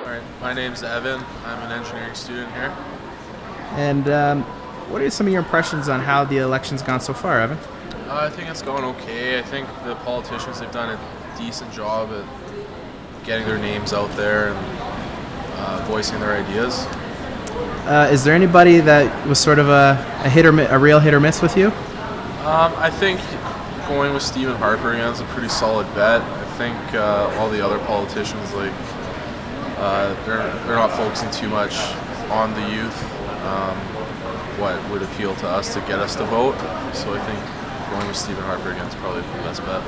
All right, my name's Evan. I'm an engineering student here. And what are some of your impressions on how the election's gone so far, Evan? I think it's going okay. I think the politicians have done a decent job at getting their names out there and voicing their ideas. Is there anybody that was sort of a real hit or miss with you? I think going with Stephen Harper again is a pretty solid bet. I think all the other politicians, they're not focusing too much on the youth, what would appeal to us to get us to vote. So I think going with Stephen Harper again is probably the best bet.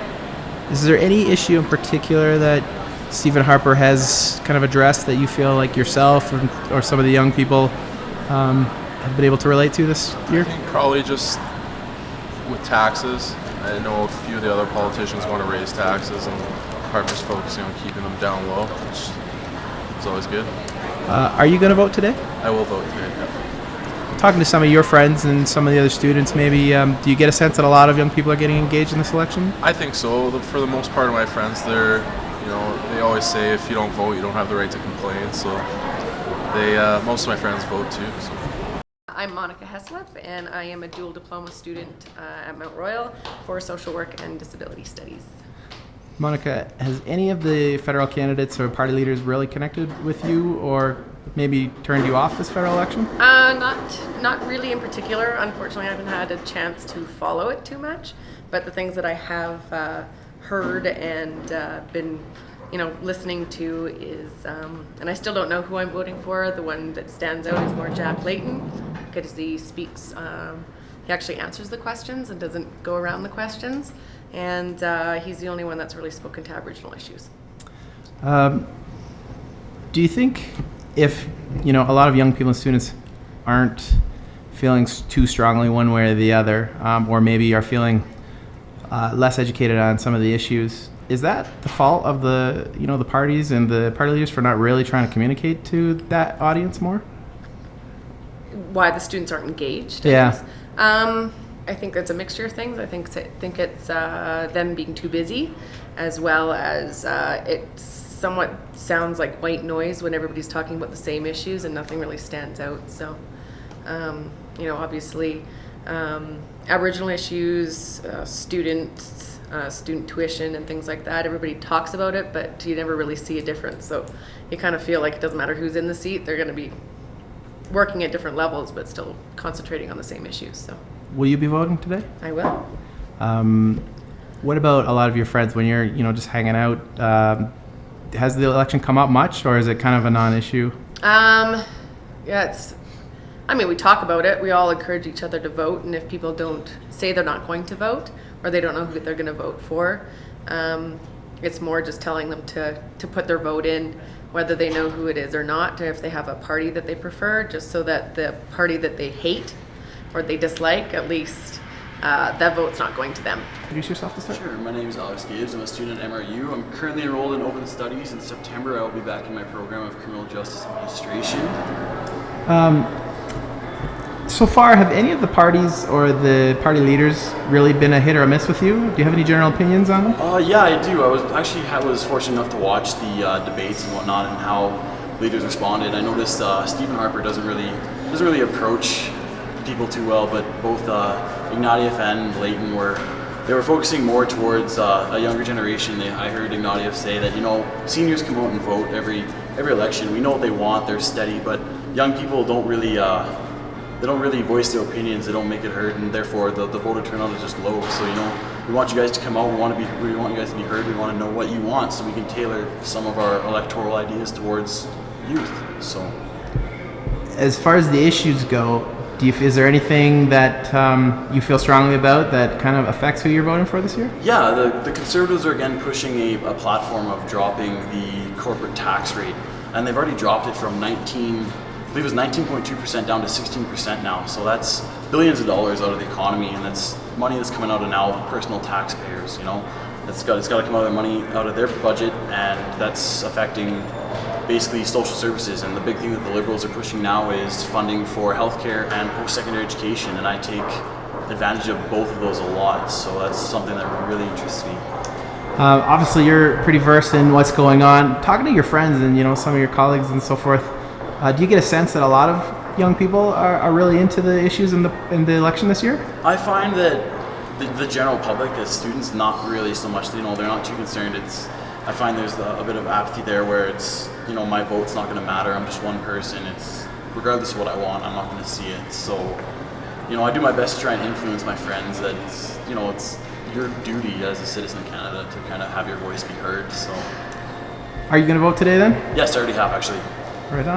Is there any issue in particular that Stephen Harper has kind of addressed that you feel like yourself or some of the young people have been able to relate to this year? I think probably just with taxes. I know a few of the other politicians want to raise taxes, and Harper's focusing on keeping them down low, which is always good. Are you going to vote today? I will vote today. Yeah. Talking to some of your friends and some of the other students, maybe, do you get a sense that a lot of young people are getting engaged in this election? I think so. For the most part of my friends, they always say if you don't vote, you don't have the right to complain. So most of my friends vote too. So. I'm Monica Heslop, and I am a dual diploma student at Mount Royal for social work and disability studies. Monica, has any of the federal candidates or party leaders really connected with you or maybe turned you off this federal election? Not really in particular. Unfortunately, I haven't had a chance to follow it too much, but the things that I have heard and been listening to is, and I still don't know who I'm voting for. The one that stands out is more Jack Layton, because he speaks, he actually answers the questions and doesn't go around the questions, and he's the only one that's really spoken to Aboriginal issues. Do you think if, a lot of young people and students aren't feeling too strongly one way or the other, or maybe are feeling less educated on some of the issues, is that the fault of the parties and the party leaders for not really trying to communicate to that audience more? Why the students aren't engaged? Yeah. I think it's a mixture of things. I think it's them being too busy, as well as it somewhat sounds like white noise when everybody's talking about the same issues and nothing really stands out. So, obviously, Aboriginal issues, student tuition and things like that. Everybody talks about it, but you never really see a difference. So you kind of feel like it doesn't matter who's in the seat, they're going to be working at different levels, but still concentrating on the same issues. So Will you be voting today? I will. What about a lot of your friends when you're, just hanging out? Has the election come up much, or is it kind of a non-issue? We talk about it. We all encourage each other to vote, and if people don't say they're not going to vote, or they don't know who they're going to vote for, it's more just telling them to put their vote in, whether they know who it is or not, or if they have a party that they prefer, just so that the party that they hate or they dislike, at least that vote's not going to them. Introduce yourself to start. Sure, my name is Alex Gibbs. I'm a student at MRU. I'm currently enrolled in Open Studies. In September, I will be back in my program of Criminal Justice Administration. So far, have any of the parties or the party leaders really been a hit or a miss with you? Do you have any general opinions on them? Yeah, I do. I was fortunate enough to watch the debates and whatnot and how leaders responded. I noticed Stephen Harper doesn't really approach people too well, but both Ignatieff and Layton were focusing more towards a younger generation. I heard Ignatieff say that seniors come out and vote every election. We know what they want. They're steady, but young people don't really. They don't really voice their opinions. They don't make it heard, and therefore the voter turnout is just low. So we want you guys to come out. We want you guys to be heard. We want to know what you want, so we can tailor some of our electoral ideas towards youth. So, as far as the issues go, is there anything that you feel strongly about that kind of affects who you're voting for this year? Yeah, the Conservatives are again pushing a platform of dropping the corporate tax rate, and they've already dropped it from I believe it was 19.2% down to 16% now. So that's billions of dollars out of the economy, and that's money that's coming out of now personal taxpayers. It's got to come out of their money, out of their budget, and that's affecting basically social services. And the big thing that the Liberals are pushing now is funding for healthcare and post-secondary education, and I take advantage of both of those a lot. So that's something that really interests me. Obviously, you're pretty versed in what's going on. Talking to your friends and some of your colleagues and so forth, do you get a sense that a lot of young people are really into the issues in the election this year? I find that the general public, as students, not really so much. They're not too concerned. I find there's a bit of apathy there, where it's my vote's not going to matter. I'm just one person. It's regardless of what I want, I'm not going to see it. So I do my best to try and influence my friends that it's your duty as a citizen of Canada to kind of have your voice be heard. So, are you going to vote today then? yes, I already have actually. Right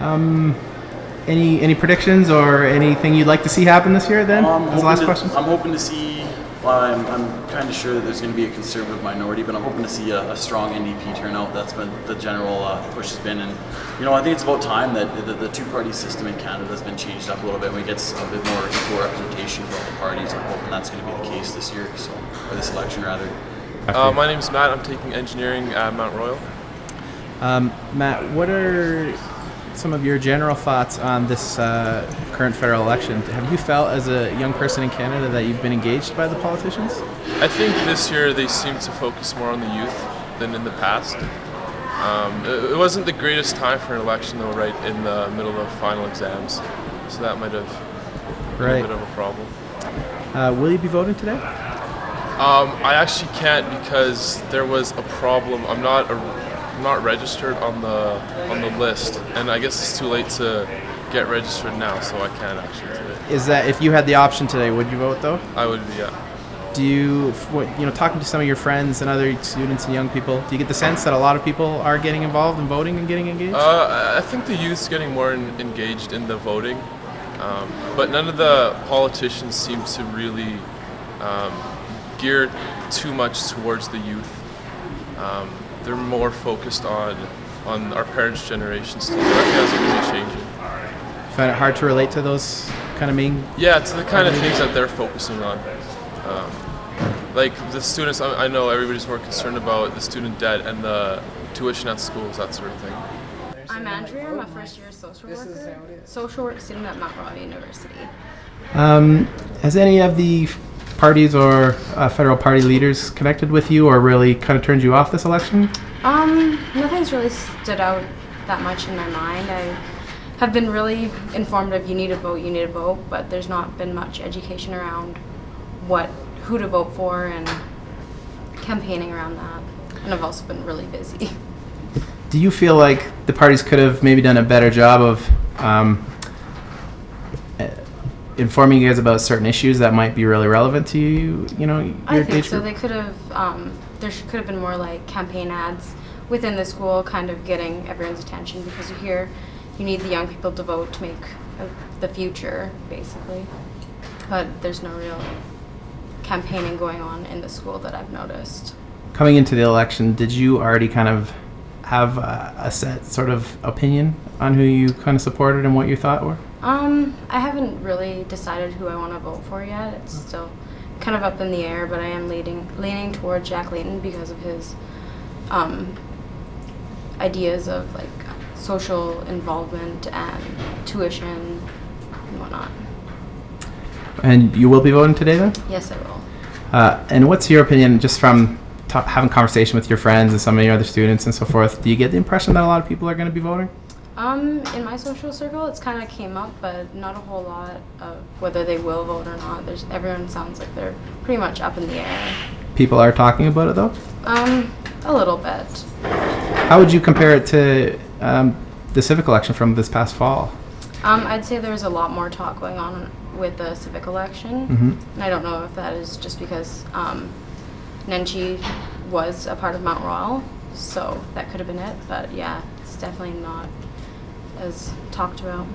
on. Any predictions or anything you'd like to see happen this year then? As the last question. I'm hoping to see. I'm kind of sure that there's going to be a conservative minority, but I'm hoping to see a strong NDP turnout. That's been the general push has been, and I think it's about time that the two-party system in Canada has been changed up a little bit. We get a bit more equal representation for all the parties. I'm hoping that's going to be the case this year, or this election rather. My name's Matt. I'm taking engineering at Mount Royal. Matt, what are some of your general thoughts on this current federal election? Have you felt as a young person in Canada that you've been engaged by the politicians? I think this year they seem to focus more on the youth than in the past. It wasn't the greatest time for an election, though, right in the middle of final exams, so that might have been a bit of a problem. Will you be voting today? I actually can't because there was a problem. I'm not registered on the list, and I guess it's too late to get registered now, so I can't actually do it. Is that if you had the option today, would you vote though? I would, yeah. Do you, talking to some of your friends and other students and young people, do you get the sense that a lot of people are getting involved in voting and getting engaged? I think the youth's getting more engaged in the voting, but none of the politicians seem to really gear too much towards the youth. They're more focused on our parents' generation still. I think that's going to be changing. Find it hard to relate to those kind of main? Yeah, it's the kind of things that they're focusing on. Like the students, I know everybody's more concerned about the student debt and the tuition at schools, that sort of thing. I'm Andrea. I'm a first-year social work student at Mount Royal University. Has any of the parties or federal party leaders connected with you or really kind of turned you off this election? Nothing's really stood out that much in my mind. I have been really informed of you need to vote, but there's not been much education around who to vote for and campaigning around that. And I've also been really busy. Do you feel like the parties could have maybe done a better job of informing you guys about certain issues that might be really relevant to you, your I think age so. group? They could have, could have been more like campaign ads within the school, kind of getting everyone's attention, because you need the young people to vote to make the future, basically. But there's no real campaigning going on in the school that I've noticed. Coming into the election, did you already kind of have a set sort of opinion on who you kind of supported and what you thought were? I haven't really decided who I want to vote for yet. It's still kind of up in the air, but I am leaning toward Jack Layton because of his ideas of like social involvement and tuition and whatnot. And you will be voting today then? Yes, I will. And what's your opinion, just from having conversation with your friends and some of your other students and so forth, do you get the impression that a lot of people are going to be voting? In my social circle, it's kind of came up, but not a whole lot of whether they will vote or not. Everyone sounds like they're pretty much up in the air. People are talking about it though? A little bit. How would you compare it to the civic election from this past fall? I'd say there's a lot more talk going on with the civic election, and I don't know if that is just because Nenshi was a part of Mount Royal, so that could have been it, but yeah, it's definitely not as talked about.